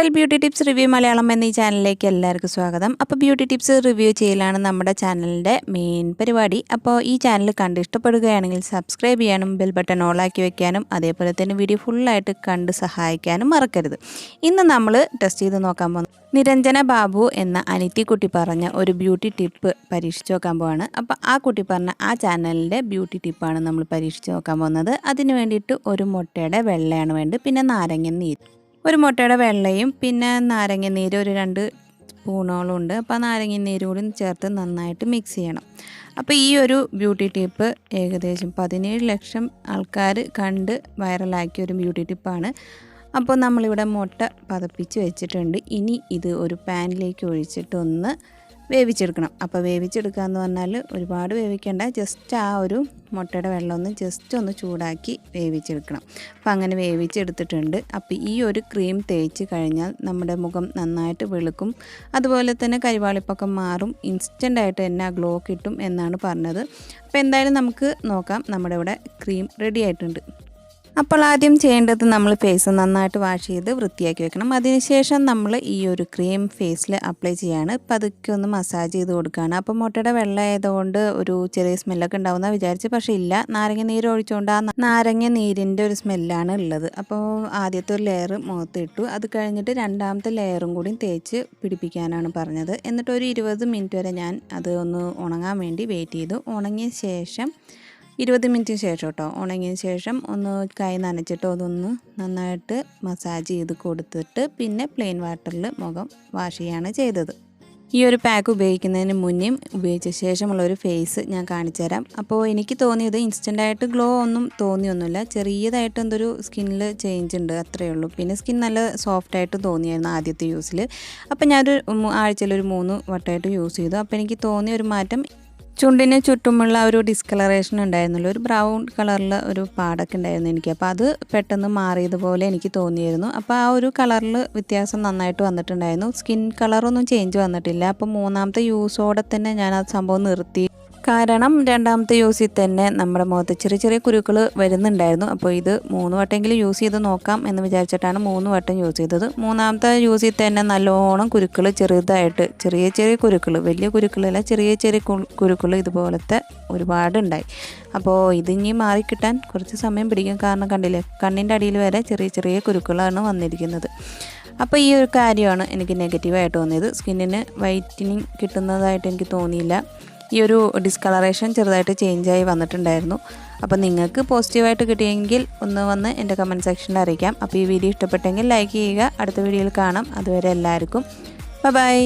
വിരൽ beauty tips review Malayalam എന്ന ഈ ചാനലിലേക്ക് എല്ലാവർക്കും സ്വാഗതം. അപ്പോൾ ബ്യൂട്ടി ടിപ്സ് റിവ്യൂ ചെയ്യലാണ് നമ്മുടെ ചാനലിൻ്റെ മെയിൻ പരിപാടി. അപ്പോൾ ഈ ചാനൽ കണ്ട് ഇഷ്ടപ്പെടുകയാണെങ്കിൽ സബ്സ്ക്രൈബ് ചെയ്യാനും ബെൽ ബട്ടൺ ഓളാക്കി വെക്കാനും അതേപോലെ തന്നെ വീഡിയോ ഫുള്ളായിട്ട് കണ്ട് സഹായിക്കാനും മറക്കരുത്. ഇന്ന് നമ്മൾ ടെസ്റ്റ് ചെയ്ത് നോക്കാൻ പോകുന്നത് നിരഞ്ജന ബാബു എന്ന അനിത്യക്കുട്ടി പറഞ്ഞ ഒരു ബ്യൂട്ടി ടിപ്പ് പരീക്ഷിച്ച് നോക്കാൻ പോവാണ്. അപ്പോൾ ആ കുട്ടി പറഞ്ഞ ആ ചാനലിൻ്റെ ബ്യൂട്ടി ടിപ്പാണ് നമ്മൾ പരീക്ഷിച്ച് നോക്കാൻ പോകുന്നത്. അതിന് വേണ്ടിയിട്ട് ഒരു മുട്ടയുടെ വെള്ളയാണ് വേണ്ടത്, പിന്നെ നാരങ്ങ നീര്. ഒരു മുട്ടയുടെ വെള്ളയും പിന്നെ നാരങ്ങ നീര് ഒരു 2 സ്പൂണോളം ഉണ്ട്. അപ്പോൾ നാരങ്ങ നീര് കൂടി ചേർത്ത് നന്നായിട്ട് മിക്സ് ചെയ്യണം. അപ്പോൾ ഈ ഒരു ബ്യൂട്ടി ടിപ്പ് ഏകദേശം 17 ലക്ഷം ആൾക്കാർ കണ്ട് വൈറലാക്കിയ ഒരു ബ്യൂട്ടി ടിപ്പാണ്. അപ്പോൾ നമ്മളിവിടെ മുട്ട പതപ്പിച്ച് വെച്ചിട്ടുണ്ട്. ഇനി ഇത് ഒരു പാനിലേക്ക് ഒഴിച്ചിട്ട് ഒന്ന് വേവിച്ചെടുക്കണം. അപ്പോൾ വേവിച്ചെടുക്കുക എന്ന് പറഞ്ഞാൽ ഒരുപാട് വേവിക്കേണ്ട, ജസ്റ്റ് ആ ഒരു മുട്ടയുടെ വെള്ളം ഒന്ന് ജസ്റ്റ് ഒന്ന് ചൂടാക്കി വേവിച്ചെടുക്കണം. അപ്പോൾ അങ്ങനെ വേവിച്ചെടുത്തിട്ടുണ്ട്. അപ്പോൾ ഈ ഒരു ക്രീം തേച്ച് കഴിഞ്ഞാൽ നമ്മുടെ മുഖം നന്നായിട്ട് വെളുക്കും, അതുപോലെ തന്നെ കരിവാളിപ്പൊക്കെ മാറും, ഇൻസ്റ്റൻ്റായിട്ട് തന്നെ ഗ്ലോ കിട്ടും എന്നാണ് പറഞ്ഞത്. അപ്പോൾ എന്തായാലും നമുക്ക് നോക്കാം. നമ്മുടെ ഇവിടെ ക്രീം റെഡി ആയിട്ടുണ്ട്. അപ്പോൾ ആദ്യം ചെയ്യേണ്ടത് നമ്മൾ ഫേസ് നന്നായിട്ട് വാഷ് ചെയ്ത് വൃത്തിയാക്കി വെക്കണം. അതിനുശേഷം നമ്മൾ ഈ ഒരു ക്രീം ഫേസിൽ അപ്ലൈ ചെയ്യാണ്. പതുക്കെ ഒന്ന് മസാജ് ചെയ്ത് കൊടുക്കുകയാണ്. അപ്പോൾ മുട്ടയുടെ വെള്ളം ആയതുകൊണ്ട് ഒരു ചെറിയ സ്മെല്ലൊക്കെ ഉണ്ടാവുന്ന വിചാരിച്ച്, പക്ഷേ ഇല്ല, നാരങ്ങ നീര് ഒഴിച്ചുകൊണ്ട് ആ നാരങ്ങ നീരിൻ്റെ ഒരു സ്മെല്ലാണ് ഉള്ളത്. അപ്പോൾ ആദ്യത്തെ ഒരു ലെയർ മുഖത്തിട്ടു. അത് കഴിഞ്ഞിട്ട് രണ്ടാമത്തെ ലെയറും കൂടി തേച്ച് പിടിപ്പിക്കാനാണ് പറഞ്ഞത്. എന്നിട്ട് ഒരു 20 മിനിറ്റ് വരെ ഞാൻ അത് ഒന്ന് ഉണങ്ങാൻ വേണ്ടി വെയിറ്റ് ചെയ്തു. ഉണങ്ങിയ ശേഷം 20 മിനിറ്റിന് ശേഷം കേട്ടോ, ഉണങ്ങിയതിന് ശേഷം ഒന്ന് കൈ നനച്ചിട്ട് അതൊന്ന് നന്നായിട്ട് മസാജ് ചെയ്ത് കൊടുത്തിട്ട് പിന്നെ പ്ലെയിൻ വാട്ടറിൽ മുഖം വാഷ് ചെയ്യാണ് ചെയ്തത്. ഈ ഒരു പാക്ക് ഉപയോഗിക്കുന്നതിന് മുന്നേയും ഉപയോഗിച്ച ശേഷമുള്ളൊരു ഫേസ് ഞാൻ കാണിച്ചു തരാം. അപ്പോൾ എനിക്ക് തോന്നിയത് ഇൻസ്റ്റൻ്റായിട്ട് ഗ്ലോ ഒന്നും തോന്നിയൊന്നുമില്ല, ചെറിയതായിട്ട് എന്തൊരു സ്കിന്നിൽ ചേഞ്ച് ഉണ്ട്, അത്രയേ ഉള്ളൂ. പിന്നെ സ്കിൻ നല്ല സോഫ്റ്റായിട്ട് തോന്നിയായിരുന്നു ആദ്യത്തെ യൂസിൽ. അപ്പോൾ ഞാനൊരു ആഴ്ചയിൽ ഒരു 3 വട്ടമായിട്ട് യൂസ് ചെയ്തു. അപ്പോൾ എനിക്ക് തോന്നിയ ഒരു മാറ്റം, ചുണ്ടിന് ചുറ്റുമുള്ള ഒരു ഡിസ്കളറേഷൻ ഉണ്ടായിരുന്നല്ലോ, ഒരു ബ്രൗൺ കളറിൽ ഒരു പാടൊക്കെ ഉണ്ടായിരുന്നു എനിക്ക്. അപ്പോൾ അത് പെട്ടെന്ന് മാറിയതുപോലെ എനിക്ക് തോന്നിയിരുന്നു. അപ്പോൾ ആ ഒരു കളറിൽ വ്യത്യാസം നന്നായിട്ട് വന്നിട്ടുണ്ടായിരുന്നു. സ്കിൻ കളറൊന്നും ചേഞ്ച് വന്നിട്ടില്ല. അപ്പോൾ 3ാമത്തെ യൂസോടെ തന്നെ ഞാൻ ആ സംഭവം നിർത്തി. കാരണം 2ാമത്തെ യൂസിൽ തന്നെ നമ്മുടെ മുഖത്ത് ചെറിയ ചെറിയ കുരുക്കൾ വരുന്നുണ്ടായിരുന്നു. അപ്പോൾ ഇത് 3 വട്ടമെങ്കിലും യൂസ് ചെയ്ത് നോക്കാം എന്ന് വിചാരിച്ചിട്ടാണ് 3 വട്ടം യൂസ് ചെയ്തത്. 3ാമത്തെ യൂസിൽ തന്നെ നല്ലോണം കുരുക്കൾ ചെറുതായിട്ട്, ചെറിയ ചെറിയ കുരുക്കൾ, വലിയ കുരുക്കളല്ല, ചെറിയ ചെറിയ കുരുക്കൾ ഇതുപോലത്തെ ഒരുപാടുണ്ടായി. അപ്പോൾ ഇതിനി മാറിക്കിട്ടാൻ കുറച്ച് സമയം പിടിക്കും. കാരണം കണ്ടില്ലേ, കണ്ണിൻ്റെ അടിയിൽ വരെ ചെറിയ ചെറിയ കുരുക്കളാണ് വന്നിരിക്കുന്നത്. അപ്പോൾ ഈ ഒരു കാര്യമാണ് എനിക്ക് നെഗറ്റീവായിട്ട് തോന്നിയത്. സ്കിന്നിന് വൈറ്റനിങ് കിട്ടുന്നതായിട്ട് എനിക്ക് തോന്നിയില്ല. ഈ ഒരു ഡിസ്കളറേഷൻ ചെറുതായിട്ട് ചേഞ്ചായി വന്നിട്ടുണ്ടായിരുന്നു. അപ്പോൾ നിങ്ങൾക്ക് പോസിറ്റീവായിട്ട് കിട്ടിയെങ്കിൽ ഒന്ന് വന്ന് എൻ്റെ കമൻറ്റ് സെക്ഷനിൽ അറിയിക്കാം. അപ്പോൾ ഈ വീഡിയോ ഇഷ്ടപ്പെട്ടെങ്കിൽ ലൈക്ക് ചെയ്യുക. അടുത്ത വീഡിയോയിൽ കാണാം. അതുവരെ എല്ലാവർക്കും ബൈ.